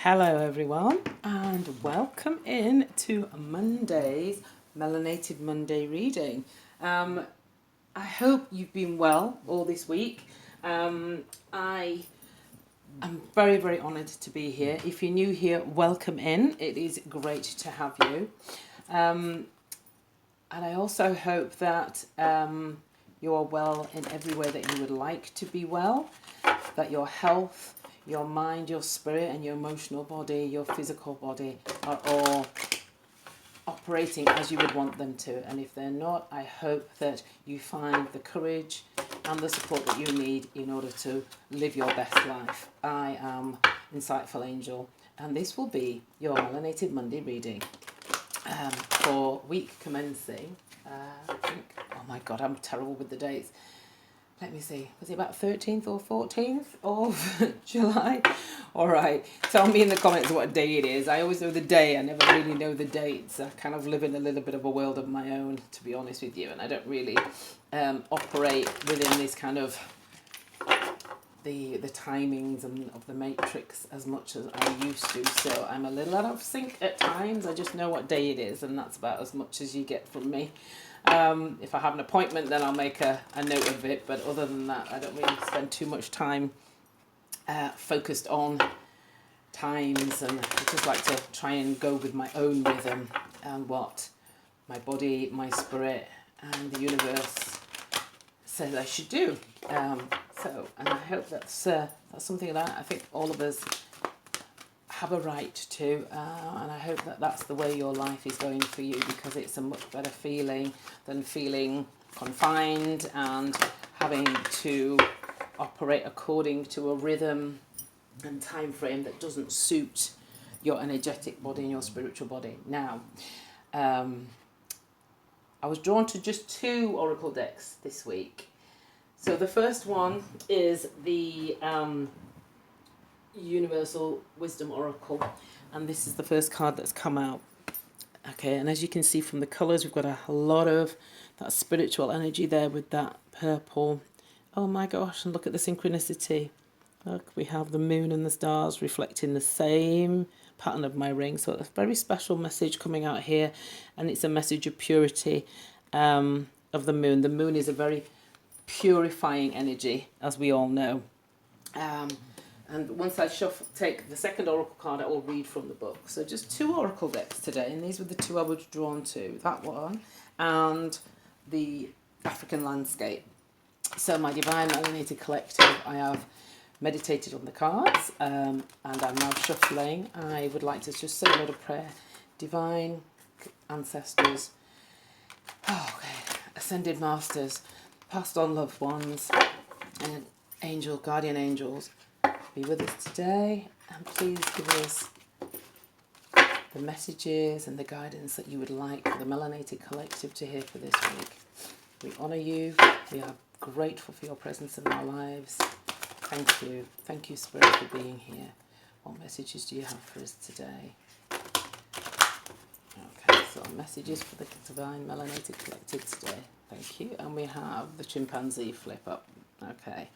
Hello everyone and welcome in to Monday's Melanated Monday reading. I hope you've been well all this week. I am very honoured to be here. If you're new here, welcome in. It is great to have you. And I also hope that you are well in every way that you would like to be well, that your health, your mind, your spirit and your emotional body, your physical body are all operating as you would want them to. And if they're not, I hope that you find the courage and the support that you need in order to live your best life. I am Insightful Angel and this will be your Melanated Monday reading for week commencing, I think, oh my god, I'm terrible with the dates. Let me see, was it about 13th or 14th of July? All right, tell me in the comments what day it is. I always know the day, I never really know the dates. I kind of live in a little bit of a world of my own, to be honest with you, and I don't really operate within this kind of the timings and of the matrix as much as I used to. So I'm a little out of sync at times. I just know what day it is, and that's about as much as you get from me. If I have an appointment, then I'll make a note of it. But other than that, I don't really spend too much time focused on times. And I just like to try and go with my own rhythm and what my body, my spirit, and the universe says I should do. And I hope that's something that I think all of us have a right to, and I hope that that's the way your life is going for you, because it's a much better feeling than feeling confined and having to operate according to a rhythm and time frame that doesn't suit your energetic body and your spiritual body. Now, I was drawn to just 2 oracle decks this week. So the first one is the Universal Wisdom Oracle, and this is the first card that's come out. Okay, and as you can see from the colours, we've got a lot of that spiritual energy there with that purple. Oh my gosh, and look at the synchronicity. Look, we have the moon and the stars reflecting the same pattern of my ring. So it's a very special message coming out here, and it's a message of purity of the moon. The moon is a very purifying energy, as we all know. And once I take the second oracle card, I will read from the book. So just 2 oracle decks today, and these were the 2 I was drawn to, that one and the African landscape. So my Divine Melanated Collective, I have meditated on the cards, and I'm now shuffling. I would like to just say a little prayer. Divine ancestors, ascended masters, passed on loved ones, and guardian angels, be with us today, and please give us the messages and the guidance that you would like for the Melanated Collective to hear for this week. We honour you. We are grateful for your presence in our lives. Thank you. Thank you, Spirit, for being here. What messages do you have for us today? Okay, so messages for the Divine Melanated Collective today. Thank you. And we have the chimpanzee flip up. Okay.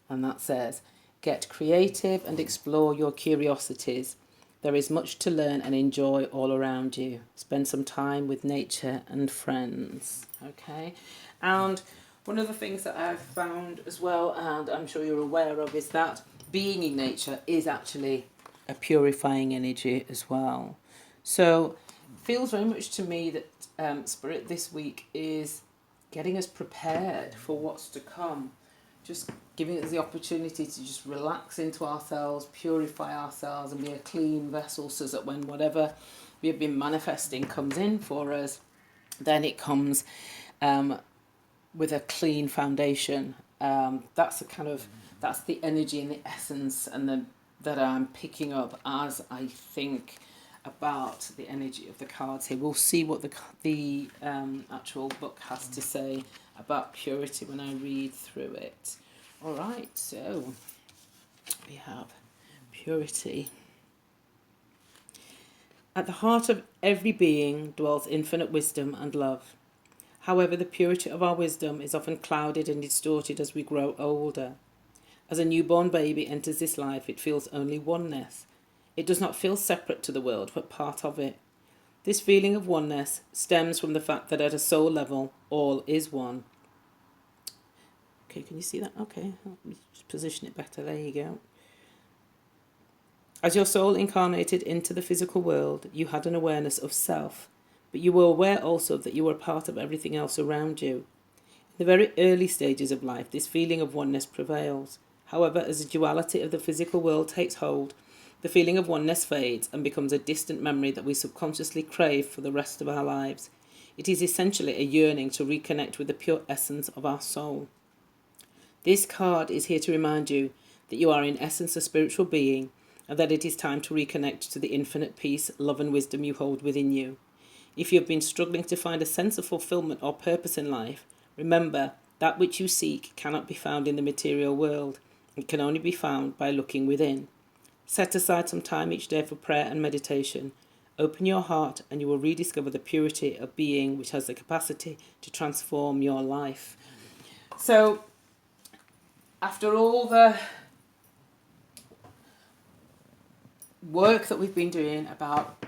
And that says, get creative and explore your curiosities. There is much to learn and enjoy all around you. Spend some time with nature and friends. Okay. And one of the things that I've found as well, and I'm sure you're aware of, is that being in nature is actually a purifying energy as well. So it feels very much to me that Spirit this week is getting us prepared for what's to come. Just giving us the opportunity to just relax into ourselves, purify ourselves, and be a clean vessel, so that when whatever we have been manifesting comes in for us, then it comes with a clean foundation. That's the energy and the essence and that I'm picking up as I think about the energy of the cards here. We'll see what the actual book has to say about purity when I read through it. All right, so we have purity. At the heart of every being dwells infinite wisdom and love. However, the purity of our wisdom is often clouded and distorted as we grow older. As a newborn baby enters this life, it feels only oneness. It does not feel separate to the world, but part of it. This feeling of oneness stems from the fact that at a soul level, all is one. Okay, can you see that? Okay, let me just position it better. There you go. As your soul incarnated into the physical world, you had an awareness of self, but you were aware also that you were part of everything else around you. In the very early stages of life, this feeling of oneness prevails. However, as the duality of the physical world takes hold, the feeling of oneness fades and becomes a distant memory that we subconsciously crave for the rest of our lives. It is essentially a yearning to reconnect with the pure essence of our soul. This card is here to remind you that you are in essence a spiritual being, and that it is time to reconnect to the infinite peace, love and wisdom you hold within you. If you have been struggling to find a sense of fulfillment or purpose in life, remember that which you seek cannot be found in the material world. It can only be found by looking within. Set aside some time each day for prayer and meditation. Open your heart and you will rediscover the purity of being, which has the capacity to transform your life. So, after all the work that we've been doing about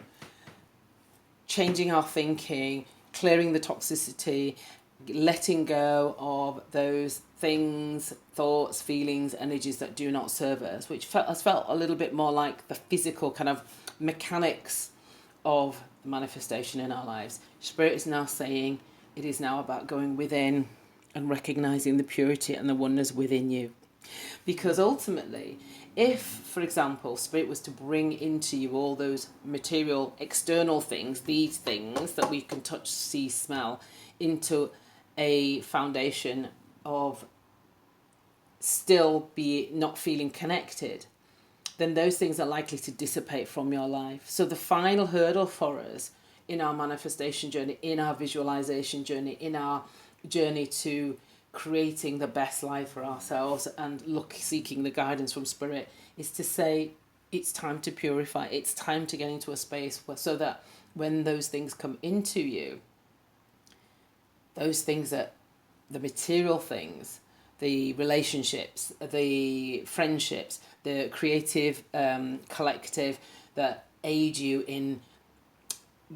changing our thinking, clearing the toxicity, letting go of those things, thoughts, feelings, energies that do not serve us, which has felt a little bit more like the physical kind of mechanics of manifestation in our lives. Spirit is now saying it is now about going within and recognizing the purity and the oneness within you. Because ultimately, if, for example, Spirit was to bring into you all those material, external things, these things that we can touch, see, smell, into a foundation of still be not feeling connected, then those things are likely to dissipate from your life. So the final hurdle for us in our manifestation journey, in our visualization journey, in our journey to creating the best life for ourselves and seeking the guidance from Spirit, is to say it's time to purify. It's time to get into a space so that when those things come into you, those things that the material things, the relationships, the friendships, the creative collective that aid you in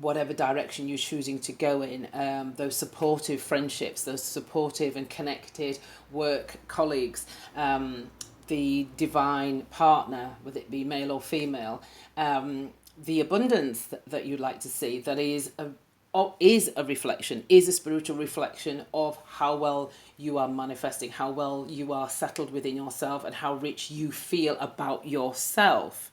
whatever direction you're choosing to go in, those supportive friendships, those supportive and connected work colleagues, the divine partner, whether it be male or female, the abundance that you'd like to see, that is a reflection, is a spiritual reflection of how well you are manifesting, how well you are settled within yourself, and how rich you feel about yourself.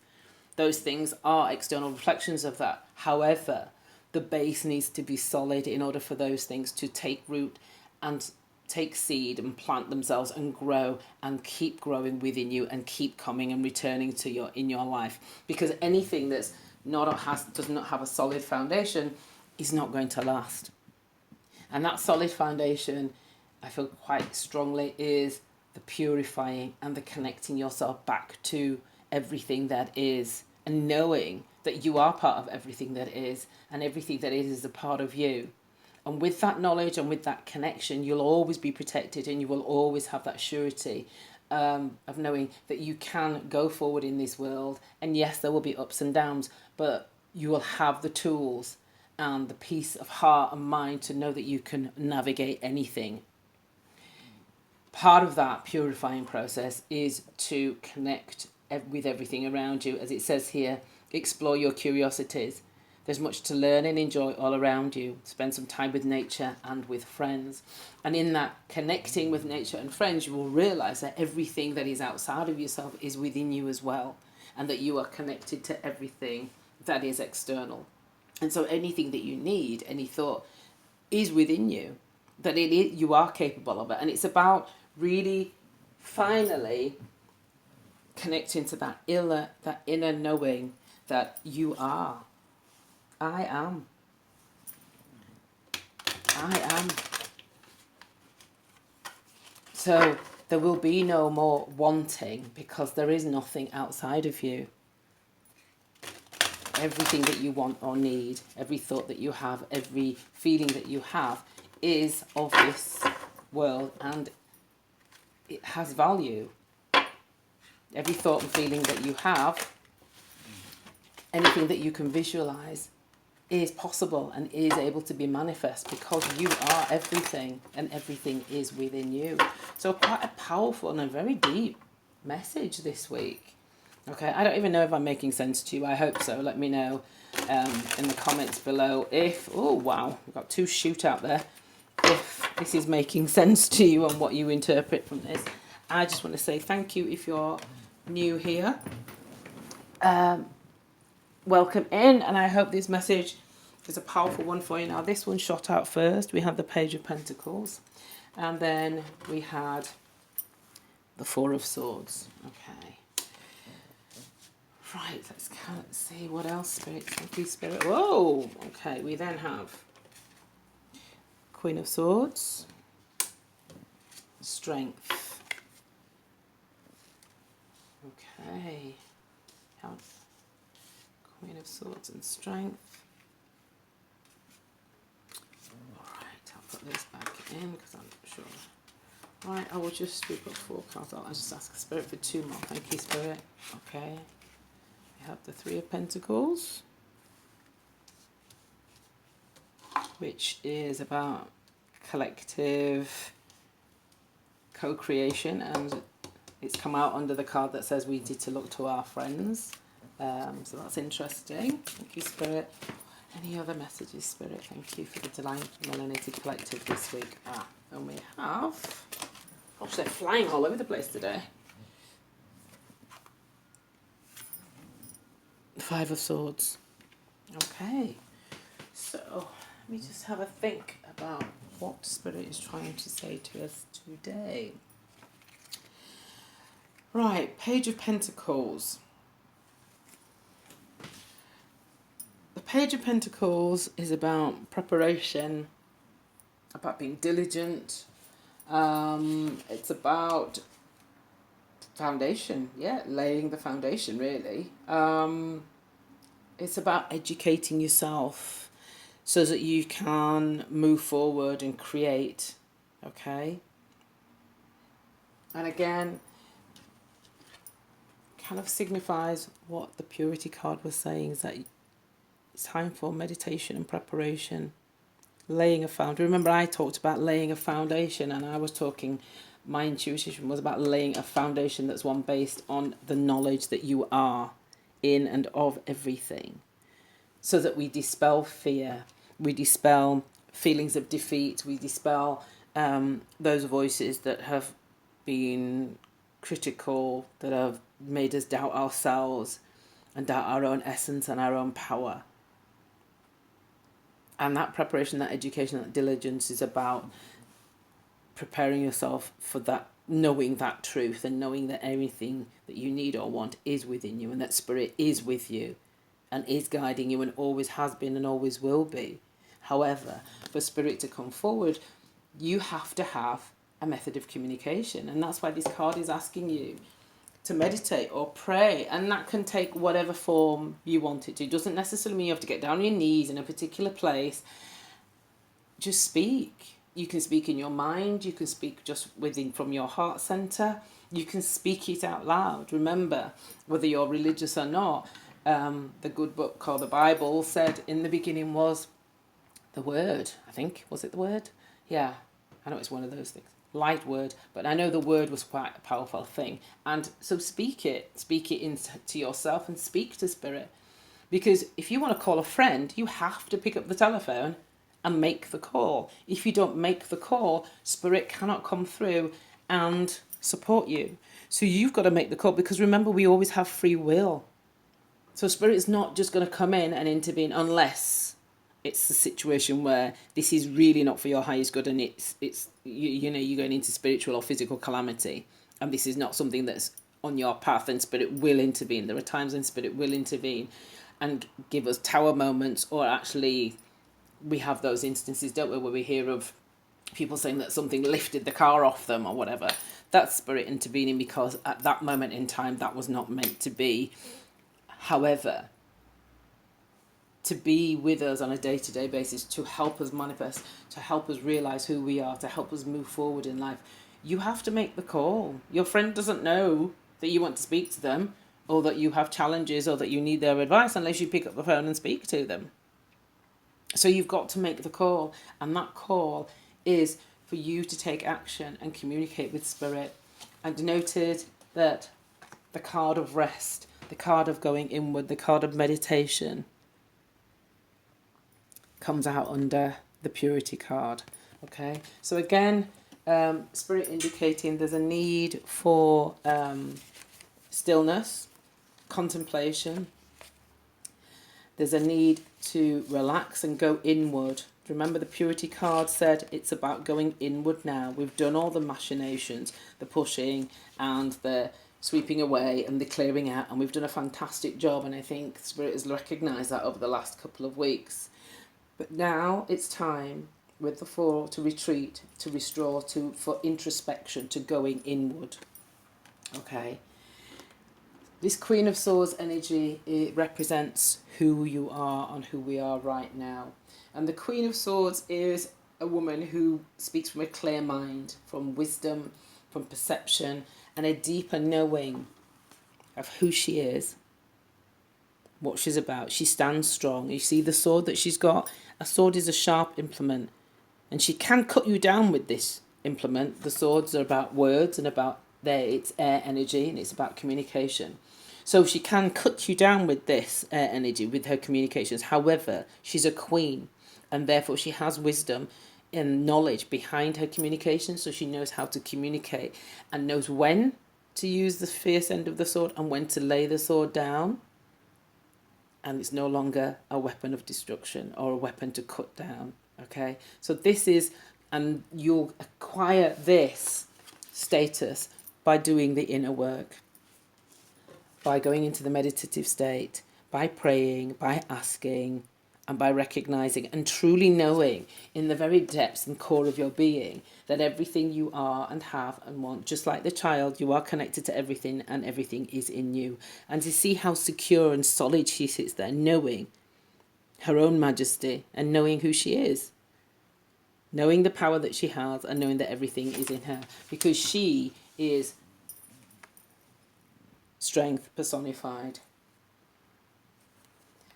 Those things are external reflections of that. However, the base needs to be solid in order for those things to take root and take seed and plant themselves and grow and keep growing within you and keep coming and returning to in your life. Because anything that's does not have a solid foundation is not going to last. And that solid foundation, I feel quite strongly, is the purifying and the connecting yourself back to everything that is, and knowing that you are part of everything that is, and everything that is a part of you. And with that knowledge and with that connection, you'll always be protected, and you will always have that surety of knowing that you can go forward in this world. And yes, there will be ups and downs, but you will have the tools and the peace of heart and mind to know that you can navigate anything. Part of that purifying process is to connect with everything around you. As it says here, explore your curiosities. There's much to learn and enjoy all around you. Spend some time with nature and with friends. And in that connecting with nature and friends, you will realise that everything that is outside of yourself is within you as well. And that you are connected to everything that is external. And so anything that you need, any thought, is within you. That you are capable of it. And it's about really finally connecting to that inner knowing that you are. I am. So there will be no more wanting, because there is nothing outside of you. Everything that you want or need, every thought that you have, every feeling that you have is of this world, and it has value. Every thought and feeling that you have, anything that you can visualize, is possible and is able to be manifest, because you are everything and everything is within you. So quite a powerful and a very deep message this week. Okay, I don't even know if I'm making sense to you. I hope so. Let me know in the comments below if, oh wow, we've got 2 shoot out there, if this is making sense to you and what you interpret from this. I just want to say thank you if you're new here. Welcome in, and I hope this message is a powerful one for you. Now, this one shot out first. We had the Page of Pentacles, and then we had the Four of Swords. Okay. Right, let's see what else, Spirit. Thank you, Spirit. Whoa! Okay, we then have Queen of Swords, Strength. Okay. Queen of Swords and Strength. Alright, I'll put this back in because I'm not sure. Right, I will just sweep up 4 cards. I'll just ask Spirit for 2 more. Thank you, Spirit. Okay. We have the 3 of Pentacles, which is about collective co-creation, and it's come out under the card that says we need to look to our friends. So that's interesting. Thank you, Spirit. Any other messages, Spirit? Thank you for the Divine Melanated Collective this week. And we have... Gosh, they're flying all over the place today. The 5 of Swords. Okay. So, let me just have a think about what Spirit is trying to say to us today. Right, Page of Pentacles. The Page of Pentacles is about preparation, about being diligent. It's about foundation, laying the foundation, really. It's about educating yourself so that you can move forward and create, okay? And again, kind of signifies what the Purity card was saying, is that it's time for meditation and preparation, laying a foundation. Remember, I talked about laying a foundation, and I was talking, my intuition was about laying a foundation that's one based on the knowledge that you are in and of everything, so that we dispel fear, we dispel feelings of defeat, we dispel those voices that have been critical, that have made us doubt ourselves and doubt our own essence and our own power. And that preparation, that education, that diligence is about preparing yourself for that, knowing that truth and knowing that everything that you need or want is within you, and that Spirit is with you and is guiding you and always has been and always will be. However, for Spirit to come forward, you have to have a method of communication, and that's why this card is asking you to meditate or pray, and that can take whatever form you want it to. It doesn't necessarily mean you have to get down on your knees in a particular place. Just speak. You can speak in your mind, you can speak just within from your heart center, you can speak it out loud. Remember, whether you're religious or not, the good book called the Bible said in the beginning was the Word. I think, was it the Word? Yeah, I know it's one of those things. Light word, but I know the word was quite a powerful thing. And so speak it into yourself and speak to Spirit. Because if you want to call a friend, you have to pick up the telephone and make the call. If you don't make the call, Spirit cannot come through and support you. So you've got to make the call, because remember, we always have free will. So Spirit is not just going to come in and intervene unless it's a situation where this is really not for your highest good, and it's you know, you're going into spiritual or physical calamity, and this is not something that's on your path, then Spirit will intervene. There are times when Spirit will intervene and give us tower moments, or actually we have those instances, don't we, where we hear of people saying that something lifted the car off them or whatever. That's Spirit intervening, because at that moment in time that was not meant to be. However, to be with us on a day-to-day basis, to help us manifest, to help us realize who we are, to help us move forward in life, you have to make the call. Your friend doesn't know that you want to speak to them, or that you have challenges, or that you need their advice, unless you pick up the phone and speak to them. So you've got to make the call, and that call is for you to take action and communicate with spirit. I denoted that the card of rest, the card of going inward, the card of meditation comes out under the purity card. Okay, so again, spirit indicating there's a need for stillness, contemplation. There's a need to relax and go inward. Remember, the purity card said it's about going inward now. We've done all the machinations, the pushing and the sweeping away and the clearing out, and we've done a fantastic job, and I think Spirit has recognised that over the last couple of weeks. But now it's time with the four to retreat, to restore, for introspection, to going inward. Okay. This Queen of Swords energy, it represents who you are and who we are right now. And the Queen of Swords is a woman who speaks from a clear mind, from wisdom, from perception, and a deeper knowing of who she is, what she's about. She stands strong. You see the sword that she's got? A sword is a sharp implement, and she can cut you down with this implement. The swords are about words and about it's air energy, and it's about communication. So she can cut you down with this air energy, with her communications. However, she's a queen, and therefore she has wisdom and knowledge behind her communication, so she knows how to communicate and knows when to use the fierce end of the sword and when to lay the sword down. And it's no longer a weapon of destruction or a weapon to cut down. Okay, so this is, and you'll acquire this status by doing the inner work, by going into the meditative state, by praying, by asking, and by recognizing and truly knowing in the very depths and core of your being that everything you are and have and want, just like the child, you are connected to everything and everything is in you. And to see how secure and solid she sits there, knowing her own majesty and knowing who she is, knowing the power that she has and knowing that everything is in her, because she is strength personified.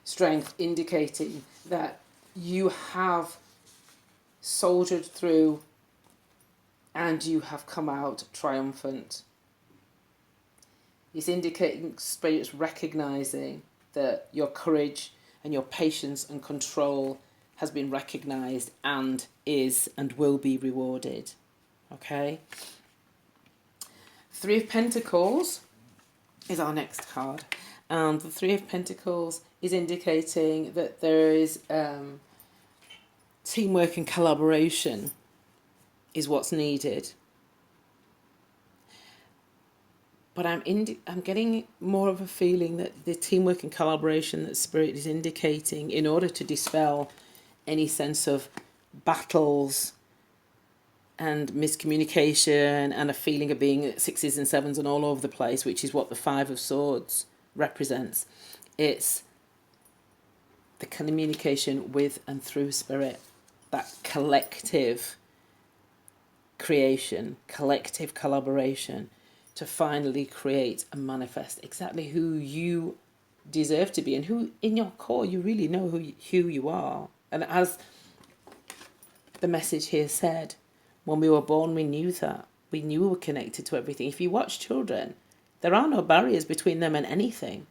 Strength indicating that you have soldiered through and you have come out triumphant. It's indicating Spirit's recognizing that your courage and your patience and control has been recognized and is and will be rewarded. Okay? Three of Pentacles is our next card. And the Three of Pentacles is indicating that there is teamwork and collaboration is what's needed. But I'm getting more of a feeling that the teamwork and collaboration that Spirit is indicating in order to dispel any sense of battles and miscommunication and a feeling of being sixes and sevens and all over the place, which is what the Five of Swords represents. It's the communication with and through Spirit, that collective creation, collective collaboration to finally create and manifest exactly who you deserve to be and who in your core you really know who you are. And as the message here said, when we were born we knew that. We knew we were connected to everything. If you watch children, there are no barriers between them and anything.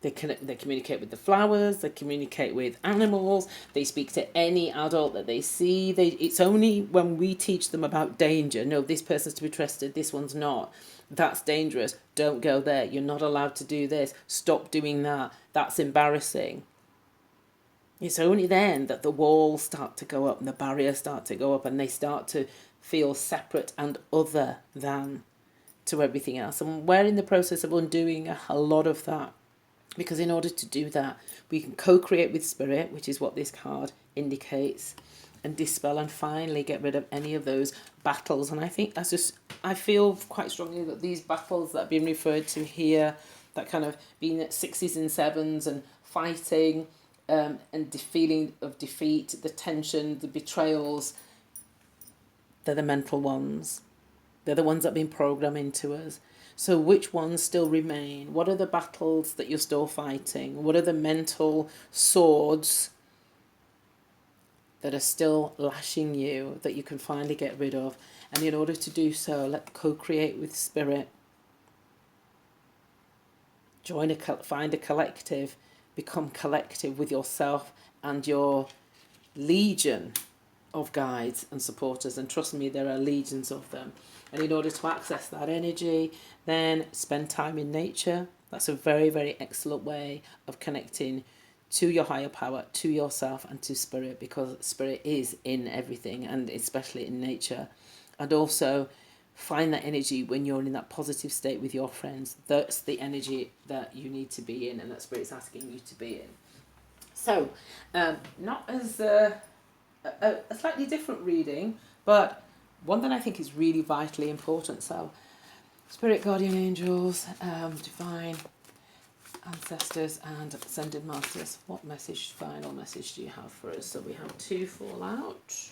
They communicate with the flowers, they communicate with animals, they speak to any adult that they see. It's only when we teach them about danger, no, this person's to be trusted, this one's not, that's dangerous, don't go there, you're not allowed to do this, stop doing that, that's embarrassing. It's only then that the walls start to go up and the barriers start to go up and they start to feel separate and other than to everything else. And we're in the process of undoing a lot of that. Because in order to do that, we can co-create with Spirit, which is what this card indicates, and dispel and finally get rid of any of those battles. And I think I feel quite strongly that these battles that are being referred to here, that kind of being at sixes and sevens and fighting and the feeling of defeat, the tension, the betrayals, they're the mental ones. They're the ones that have been programmed into us. So which ones still remain? What are the battles that you're still fighting? What are the mental swords that are still lashing you that you can finally get rid of? And in order to do so, let co-create with spirit. Find a collective, become collective with yourself and your legion of guides and supporters, and trust me, there are legions of them. And in order to access that energy, then spend time in nature. That's a very, very excellent way of connecting to your higher power, to yourself, and to spirit, because spirit is in everything, and especially in nature. And also find that energy when you're in that positive state with your friends. That's the energy that you need to be in, and that spirit's asking you to be in. So, not as a slightly different reading, but one that I think is really vitally important. So, spirit, guardian angels, divine ancestors, and ascended masters, what final message do you have for us? So we have 2 fall out.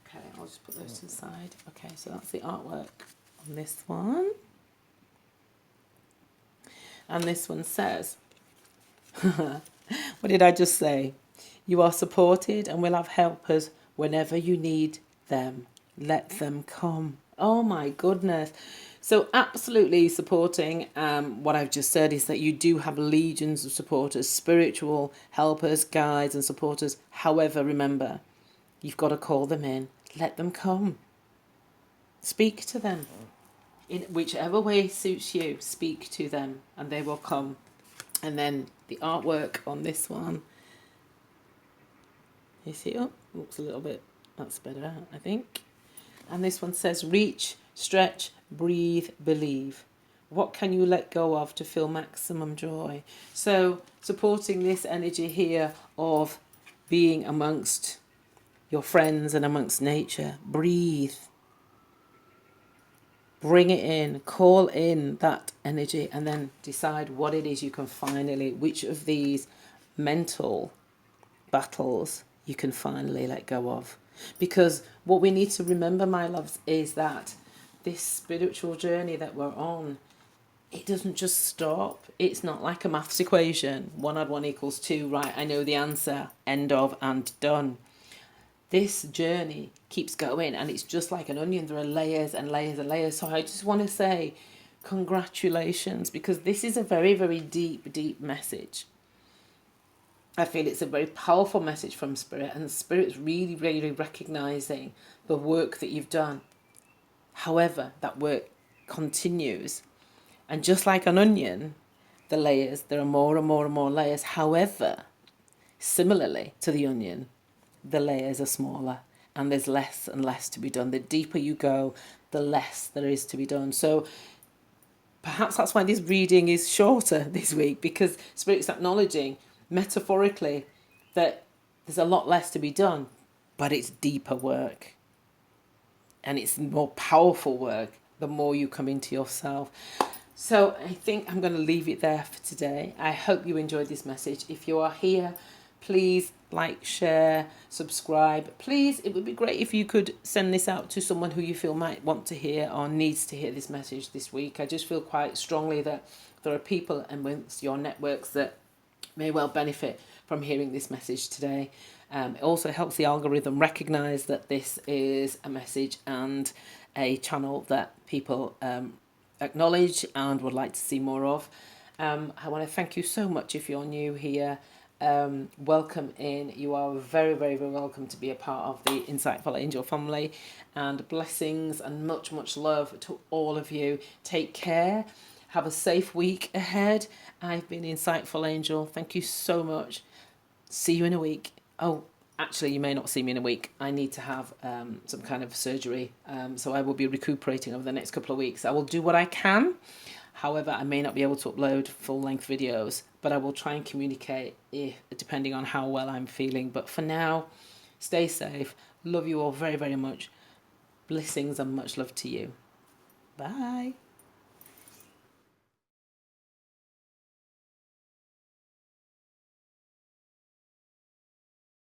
Okay, I'll just put those to the side. Okay, so that's the artwork on this one. And this one says, what did I just say? You are supported and will have helpers whenever you need them. Let them come. Oh my goodness. So absolutely supporting what I've just said is that you do have legions of supporters, spiritual helpers, guides and supporters. However, remember, you've got to call them in. Let them come. Speak to them. In whichever way suits you, speak to them and they will come. And then the artwork on this one. You see, oh, looks a little bit, that's better, I think. And this one says, reach, stretch, breathe, believe. What can you let go of to feel maximum joy? So supporting this energy here of being amongst your friends and amongst nature. Breathe. Bring it in, call in that energy, and then decide what it is you can finally, which of these mental battles you can finally let go of. Because what we need to remember, my loves, is that this spiritual journey that we're on, it doesn't just stop. It's not like a maths equation. 1 + 1 = 2. Right, I know the answer. End of and done. This journey keeps going, and it's just like an onion. There are layers and layers and layers. So I just want to say congratulations, because this is a very, very deep, deep message. I feel it's a very powerful message from Spirit, and Spirit's really, really recognising the work that you've done. However, that work continues. And just like an onion, the layers, there are more and more and more layers. However, similarly to the onion, the layers are smaller and there's less and less to be done. The deeper you go, the less there is to be done. So perhaps that's why this reading is shorter this week, because Spirit's acknowledging metaphorically that there's a lot less to be done, but it's deeper work and it's more powerful work the more you come into yourself. So I think I'm going to leave it there for today. I hope you enjoyed this message. If you are here, please like, share, subscribe. Please, it would be great if you could send this out to someone who you feel might want to hear or needs to hear this message this week. I just feel quite strongly that there are people amongst your networks that may well benefit from hearing this message today. It also helps the algorithm recognise that this is a message and a channel that people acknowledge and would like to see more of. I want to thank you so much if you're new here. Welcome in. You are very, very, very welcome to be a part of the Insightful Angel family, and blessings and much, much love to all of you. Take care. Have a safe week ahead. I've been Insightful Angel. Thank you so much. See you in a week. Oh, actually, you may not see me in a week. I need to have some kind of surgery. So I will be recuperating over the next couple of weeks. I will do what I can. However, I may not be able to upload full-length videos, but I will try and communicate depending on how well I'm feeling. But for now, stay safe. Love you all very, very much. Blessings and much love to you. Bye.